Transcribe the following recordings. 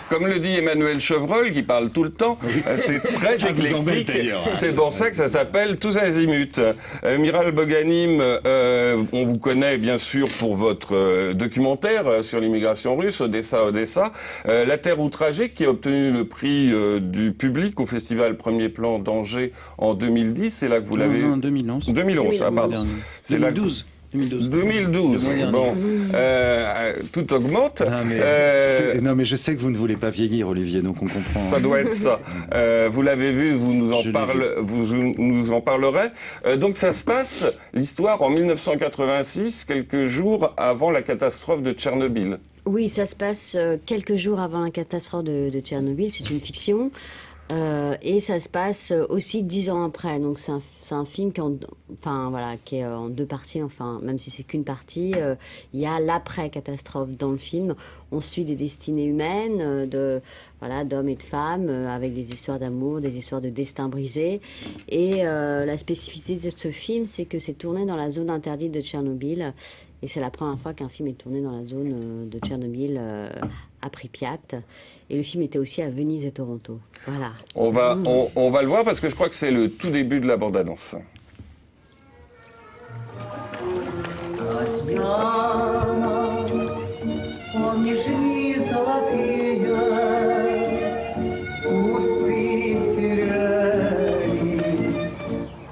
Comme le dit Emmanuel Chevreul, qui parle tout le temps, c'est très éclectique. C'est pour ça que ça s'appelle Tous azimuts. Miral Boganim, on vous connaît bien sûr pour votre documentaire sur l'immigration russe, Odessa, Odessa. La Terre outragée, qui a obtenu le prix du public au festival Premier Plan d'Angers en 2010. C'est là que vous l'avez... Non, 2011. 2011, ah pardon. 2012. 2012. Bon, tout augmente. Non, mais je sais que vous ne voulez pas vieillir, Olivier, donc on comprend. Ça doit être ça. Vous l'avez vu, vous nous en parlerez. Donc ça se passe, l'histoire, en 1986, quelques jours avant la catastrophe de Tchernobyl. Oui, ça se passe quelques jours avant la catastrophe de Tchernobyl. C'est une fiction. Et ça se passe aussi 10 ans après. Donc c'est un film qui est en deux parties. Enfin, même si c'est qu'une partie, il y a l'après-catastrophe dans le film. On suit des destinées humaines, d'hommes et de femmes, avec des histoires d'amour, des histoires de destin brisé. Et la spécificité de ce film, c'est que c'est tourné dans la zone interdite de Tchernobyl. Et c'est la première fois qu'un film est tourné dans la zone de Tchernobyl à Pripyat. Et le film était aussi à Venise et Toronto. Voilà. On va le voir parce que je crois que c'est le tout début de la bande-annonce.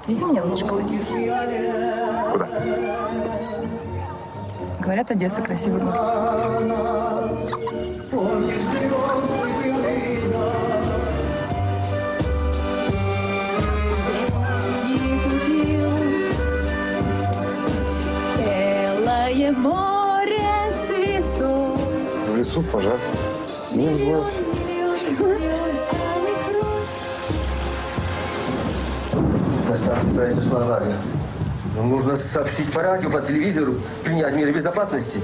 Вези меня, внучка. Куда? Говорят, Одесса красивый город. Море цветов. В лесу пожар. Не взвод. Красавцы произошла авария. Нужно сообщить по радио, по телевизору, принять меры безопасности.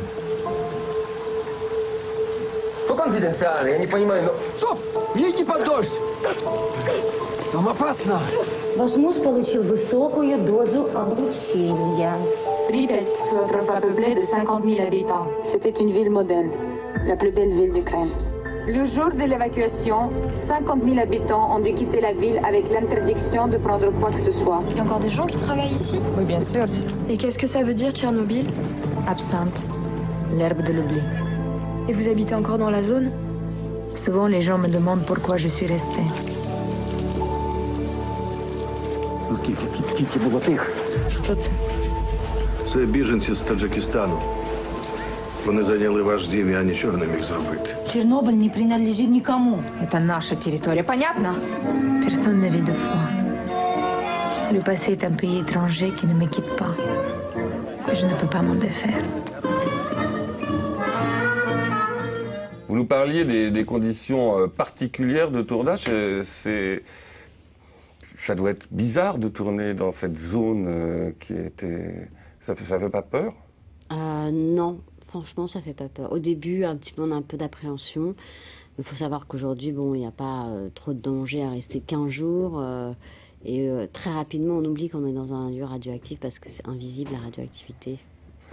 Что конфиденциально? Я не понимаю, но... Стоп! Не иди под дождь! Там опасно! Ваш муж получил высокую дозу облучения. Pripyat fut autrefois peuplée de 50 000 habitants. C'était une ville modèle, la plus belle ville d'Ukraine. Le jour de l'évacuation, 50 000 habitants ont dû quitter la ville avec l'interdiction de prendre quoi que ce soit. Il y a encore des gens qui travaillent ici? Oui, bien sûr. Et qu'est-ce que ça veut dire, Tchernobyl? Absinthe, l'herbe de l'oubli. Et vous habitez encore dans la zone? Souvent, les gens me demandent pourquoi je suis restée. Ну скільки було тих? Що це? Це біженці з Таджикистану. Вони зайняли ваш дім, я нічого не міг зробити. Чернобыль не принадлежит никому. Это наша территория, понятно? Personne ne vit deux fois. Le passé est un pays étranger qui ne me quitte pas. Je ne peux pas m'en défaire. Vous nous parliez des conditions particulières de tournage. Ça doit être bizarre de tourner dans cette zone qui était... Ça fait pas peur? Non, franchement, ça fait pas peur. Au début, on a un peu d'appréhension. Il faut savoir qu'aujourd'hui, il n'y a pas trop de danger à rester 15 jours. Et très rapidement, on oublie qu'on est dans un lieu radioactif parce que c'est invisible, la radioactivité.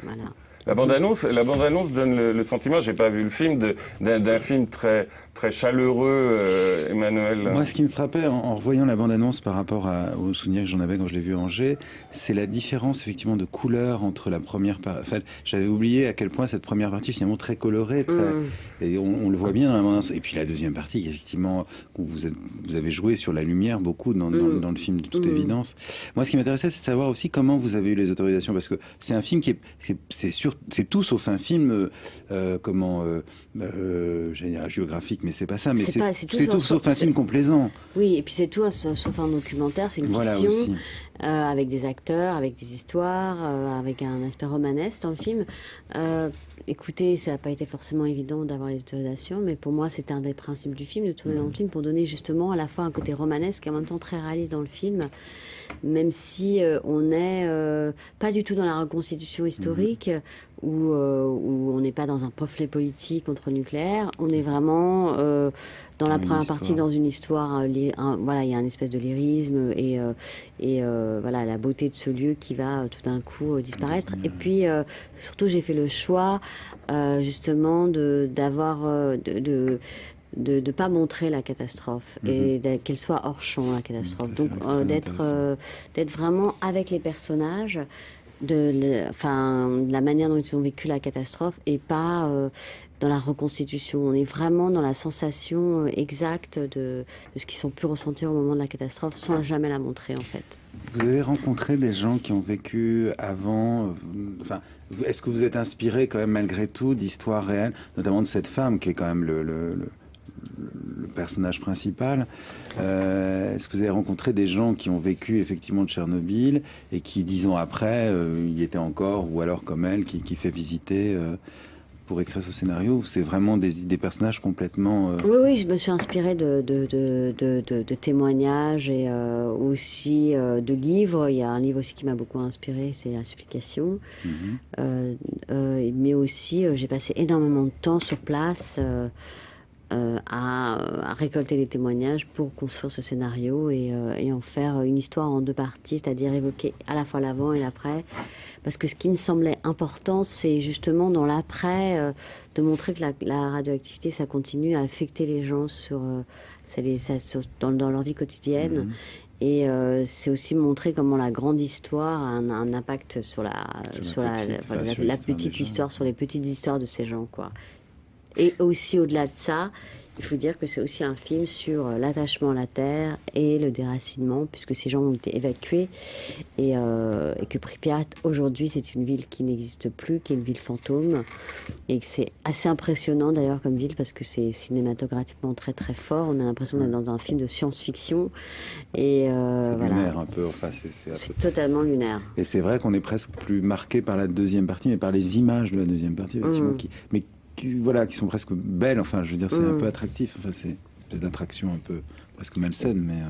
Voilà. La bande-annonce donne le sentiment, j'ai pas vu le film, d'un film très chaleureux, Emmanuel. Moi, ce qui me frappait en revoyant la bande-annonce par rapport aux souvenirs que j'en avais quand je l'ai vu à Angers, c'est la différence effectivement de couleur entre la première partie. Enfin, j'avais oublié à quel point cette première partie finalement très colorée, et on le voit bien dans la bande-annonce. Et puis la deuxième partie, effectivement, où vous avez joué sur la lumière beaucoup dans le film de toute évidence. Moi, ce qui m'intéressait, c'est de savoir aussi comment vous avez eu les autorisations, parce que c'est un film c'est tout sauf un film j'allais dire géographique, mais c'est pas ça, mais c'est tout sauf un film complaisant. Oui, et puis c'est tout sauf un documentaire, c'est une fiction avec des acteurs, avec des histoires, avec un aspect romanesque dans le film. Écoutez, ça n'a pas été forcément évident d'avoir les autorisations, mais pour moi c'était un des principes du film, de tourner dans le film pour donner justement à la fois un côté romanesque et en même temps très réaliste dans le film, même si on n'est pas du tout dans la reconstitution historique, où on n'est pas dans un pamphlet politique contre le nucléaire, on est vraiment dans la première partie dans une histoire, voilà, il y a une espèce de lyrisme et voilà, la beauté de ce lieu qui va tout d'un coup disparaître. Et puis surtout j'ai fait le choix justement d'avoir de pas montrer la catastrophe et qu'elle soit hors champ, la catastrophe. Donc d'être vraiment avec les personnages, de la manière dont ils ont vécu la catastrophe et pas dans la reconstitution. On est vraiment dans la sensation exacte de ce qu'ils ont pu ressentir au moment de la catastrophe sans jamais la montrer en fait. Vous avez rencontré des gens qui ont vécu avant, est-ce que vous êtes inspiré quand même malgré tout d'histoires réelles, notamment de cette femme qui est quand même le personnage principal. Est-ce que vous avez rencontré des gens qui ont vécu effectivement de Tchernobyl et qui 10 ans après y étaient encore, ou alors comme elle qui fait visiter pour écrire ce scénario, ou c'est vraiment des personnages complètement... Oui, je me suis inspirée de témoignages et aussi de livres. Il y a un livre aussi qui m'a beaucoup inspiré, c'est La Supplication. Mais aussi, j'ai passé énormément de temps sur place à récolter les témoignages pour construire ce scénario et en faire une histoire en 2 parties, c'est-à-dire évoquer à la fois l'avant et l'après. Parce que ce qui me semblait important, c'est justement dans l'après de montrer que la radioactivité, ça continue à affecter les gens dans leur vie quotidienne. Et c'est aussi montrer comment la grande histoire a un impact sur la petite histoire, sur les petites histoires de ces gens, quoi. Et aussi, au-delà de ça, il faut dire que c'est aussi un film sur l'attachement à la terre et le déracinement, puisque ces gens ont été évacués et que Pripyat, aujourd'hui, c'est une ville qui n'existe plus, qui est une ville fantôme, et que c'est assez impressionnant d'ailleurs comme ville, parce que c'est cinématographiquement très très fort. On a l'impression d'être dans un film de science-fiction. Et c'est lunaire un peu, c'est totalement lunaire. Et c'est vrai qu'on est presque plus marqué par la deuxième partie, mais par les images de la deuxième partie, effectivement, qui sont presque belles, enfin je veux dire c'est un peu attractif, c'est une espèce d'attraction un peu presque malsaine, mais...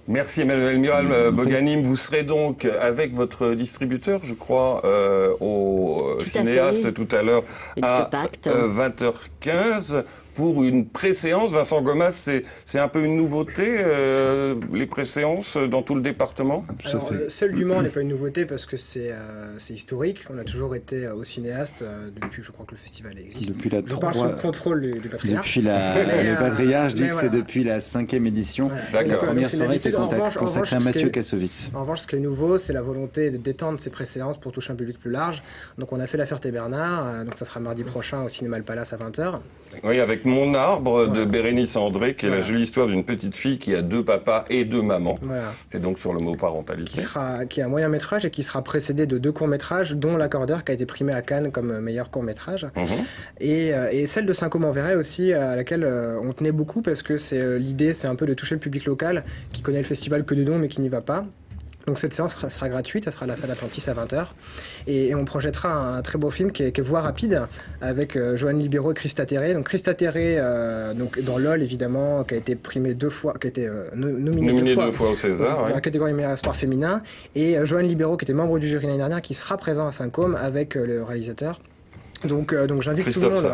Merci Emmanuel Miral Boganim. Vous serez donc avec votre distributeur, je crois, au Cinéaste tout à l'heure à 20h15 pour une préséance. Vincent Gomas, c'est un peu une nouveauté, les préséances dans tout le département? Alors, celle du Mans n'est pas une nouveauté parce que c'est historique. On a toujours été au Cinéaste depuis, je crois que le festival existe. Depuis la je parle sous le contrôle du patriarche. Depuis le patriarche, je dis que c'est depuis la 5e édition. La première soirée était consacrée à Mathieu Kassovitz. En revanche, ce qui est nouveau, c'est la volonté de détendre ces préséances pour toucher un public plus large. Donc on a fait La Ferté-Bernard, donc ça sera mardi prochain au Cinéma Le Palace à 20h. Oui, avec Mon Arbre de Bérénice André, qui est la jolie histoire d'une petite fille qui a 2 papas et 2 mamans. C'est donc sur le mot parentalité. Qui est un moyen métrage et qui sera précédé de 2 courts métrages, dont L'Accordeur qui a été primé à Cannes comme meilleur court métrage. Et celle de Saint-Côme-en-Véret aussi, à laquelle on tenait beaucoup parce que l'idée c'est un peu de toucher le public local qui connaît le festival que de nom mais qui n'y va pas. Donc cette séance sera gratuite, ça sera à la salle Atlantis à 20h. Et on projettera un très beau film qui est Voix rapide avec Joanne Libéraux et Christa Terré. Donc Christa Terré, donc dans LOL évidemment, qui a été primée 2 fois, qui a été nominée 2 fois au César. Dans la catégorie meilleur espoir féminin. Et Joanne Libéraux qui était membre du jury l'année dernière, qui sera présent à Saint-Côme avec le réalisateur. Donc j'invite tout le monde,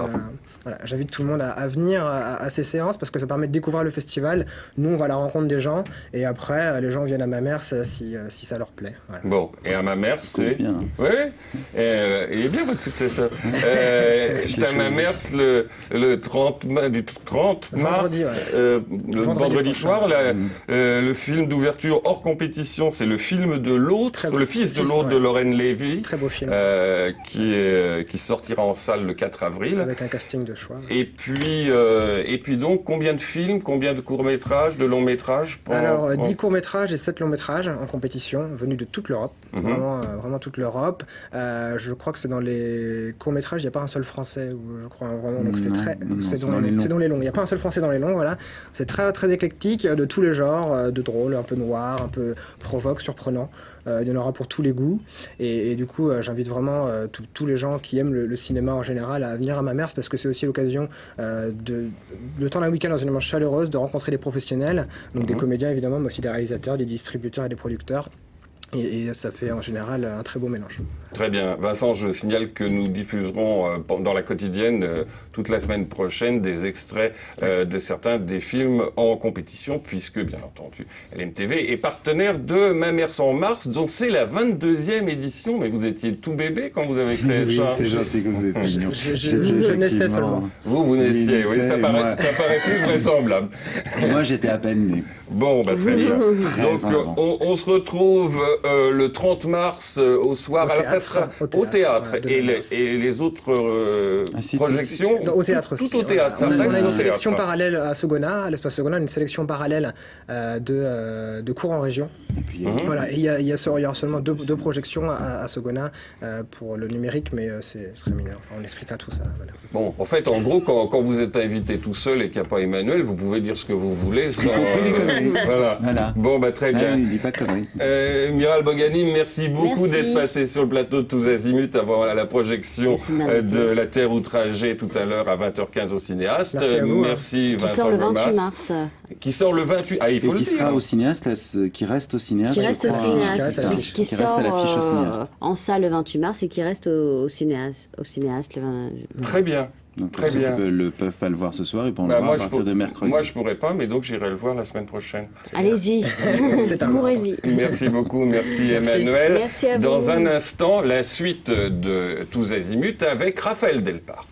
j'invite tout le monde à venir à ces séances parce que ça permet de découvrir le festival. Nous, on va à la rencontre des gens et après, les gens viennent à Mamers si ça leur plaît. Voilà. Bon, et à Mamers, c'est... Oui, il est bien votre successeur. À Mamers, le 30 mars, le vendredi soir, le film d'ouverture hors compétition, c'est le film de l'autre, le fils de l'autre de Lorraine Lévy. Très beau film. Qui sortira en salle le 4 avril. Avec un casting de choix. Et puis donc, combien de films, combien de courts-métrages, de longs-métrages Alors, 10 courts-métrages et 7 longs-métrages en compétition, venus de toute l'Europe. Vraiment toute l'Europe. Je crois que c'est dans les courts-métrages, il n'y a pas un seul français, je crois, vraiment. Donc c'est dans les longs. Il n'y a pas un seul français dans les longs, voilà. C'est très, très éclectique, de tous les genres, de drôle, un peu noir, un peu provoque, surprenant. Il y en aura pour tous les goûts. Et du coup, j'invite vraiment tous les gens qui aiment le cinéma en général à venir à Mamers parce que c'est aussi l'occasion de tendre un week-end dans une ambiance chaleureuse, de rencontrer des professionnels, donc des comédiens évidemment, mais aussi des réalisateurs, des distributeurs et des producteurs. Et ça fait en général un très beau mélange. Très bien. Vincent, je signale que nous diffuserons dans la quotidienne toute la semaine prochaine des extraits de certains des films en compétition, puisque bien entendu LMTV est partenaire de Ma mère sans Mars, dont c'est la 22e édition. Mais vous étiez tout bébé quand vous avez créé ça. C'est gentil que vous êtes mignon. Je naissais seulement. Vous naissiez, oui, ça paraît plus vraisemblable. Moi j'étais à peine né. Bon, bah très bien. Donc on se retrouve le 30 mars au soir au théâtre. Et les autres projections au théâtre aussi. Tout au théâtre. On a une sélection parallèle à Segona, à l'espace Segona, une sélection parallèle de cours en région. Et puis, voilà, il y aura seulement deux projections à Segona pour le numérique, mais c'est très mineur. Enfin, on expliquera tout ça. Bon, en fait, en gros, quand vous êtes invité tout seul et qu'il n'y a pas Emmanuel, vous pouvez dire ce que vous voulez sans... Voilà. Bon, bah très bien. Il dit pas de conneries. Miral Boganim, merci beaucoup d'être passé sur le plateau de Tous Azimuts avant la projection de La Terre outragée tout à l'heure à 20h15 au Cinéaste. Merci à vous. Merci Vincent Qui sort le 28 Lomas. mars. Qui sort le 28. Ah, il faut le dire. Qui sera au Cinéaste, qui reste au Cinéaste. Qui reste au Cinéaste. Qui sort à l'affiche au Cinéaste. En salle le 28 mars et qui reste au Cinéaste le 20... Très bien. Donc pour ceux qui peuvent pas le voir ce soir, ils pourront le voir à partir de mercredi. Moi je pourrais pas, mais donc j'irai le voir la semaine prochaine. Allez-y, courez-y. Merci beaucoup, merci Emmanuel. Merci à vous. Dans un instant, la suite de Tous Azimuts avec Raphaël Delpar.